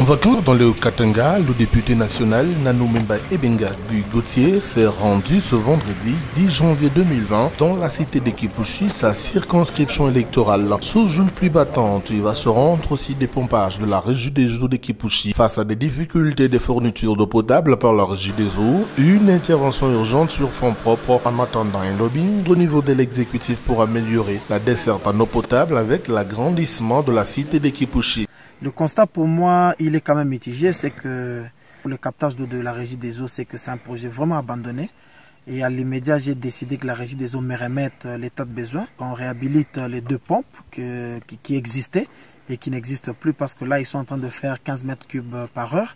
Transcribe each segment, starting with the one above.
Convaincant dans le Katanga, le député national Nanou-Memba Ebenga Guy Gauthier s'est rendu ce vendredi 10 janvier 2020 dans la cité de Kipushi, sa circonscription électorale. Sous une pluie battante, il va se rendre aussi des pompages de la régie des eaux de Kipushi. Face à des difficultés de fourniture d'eau potable par la régie des eaux, une intervention urgente sur fonds propres en attendant un lobbying au niveau de l'exécutif pour améliorer la desserte en eau potable avec l'agrandissement de la cité de Kipushi. Le constat pour moi, il est quand même mitigé, c'est que pour le captage d'eau de la régie des eaux, c'est que c'est un projet vraiment abandonné. Et à l'immédiat, j'ai décidé que la régie des eaux me remette l'état de besoin, qu'on réhabilite les deux pompes qui existaient et qui n'existent plus parce que là, ils sont en train de faire 15 mètres cubes par heure.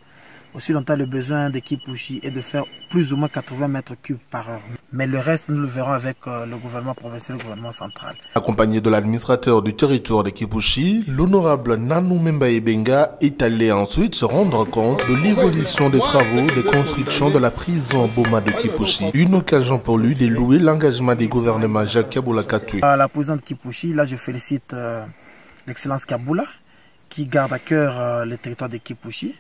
Aussi longtemps, le besoin de Kipushi est de faire plus ou moins 80 mètres cubes par heure. Mais le reste, nous le verrons avec le gouvernement provincial et le gouvernement central. Accompagné de l'administrateur du territoire de Kipushi, l'honorable Nanou-Memba Ebenga est allé ensuite se rendre compte de l'évolution des travaux de construction de la prison Boma de Kipushi. Une occasion pour lui de louer l'engagement des gouvernements Jacques Kaboula Katoué. À la prison de Kipushi, là je félicite l'excellence Kaboula qui garde à cœur le territoire de Kipushi.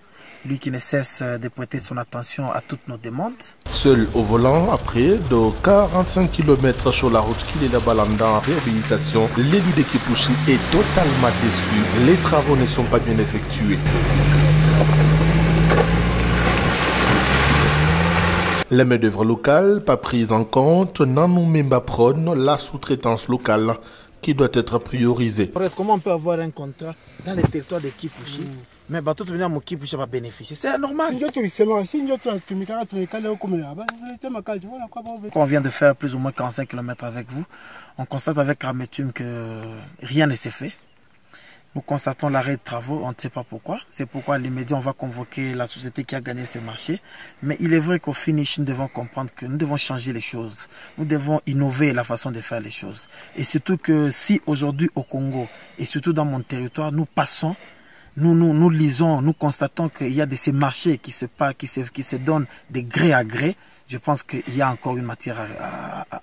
Lui qui ne cesse de prêter son attention à toutes nos demandes. Seul au volant, après de 45 km sur la route qu'il est là-bas en réhabilitation, l'élu de Kipushi est totalement déçu. Les travaux ne sont pas bien effectués. Les main-d'œuvre locales, pas prises en compte, Nanou-Memba prône la sous-traitance locale qui doit être priorisée. Comment on peut avoir un contrat dans les territoires de Kipushi, mais tout le monde Kipushi va bénéficier? C'est normal. On vient de faire plus ou moins 45 km avec vous. On constate avec amertume que rien ne s'est fait. Nous constatons l'arrêt de travaux, on ne sait pas pourquoi. C'est pourquoi à l'immédiat, on va convoquer la société qui a gagné ce marché. Mais il est vrai qu'au finish, nous devons comprendre que nous devons changer les choses. Nous devons innover la façon de faire les choses. Et surtout que si aujourd'hui au Congo, et surtout dans mon territoire, nous passons, nous lisons, nous constatons qu'il y a de ces marchés qui se donnent de gré à gré, je pense qu'il y a encore une matière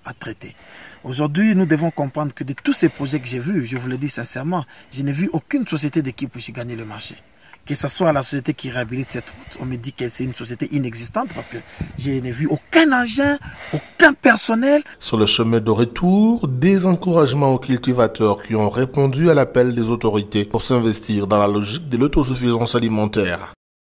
à traiter. Aujourd'hui, nous devons comprendre que de tous ces projets que j'ai vus, je vous le dis sincèrement, je n'ai vu aucune société de Kipushi gagner le marché. Que ce soit la société qui réhabilite cette route, on me dit que c'est une société inexistante parce que je n'ai vu aucun engin, aucun personnel. Sur le chemin de retour, des encouragements aux cultivateurs qui ont répondu à l'appel des autorités pour s'investir dans la logique de l'autosuffisance alimentaire.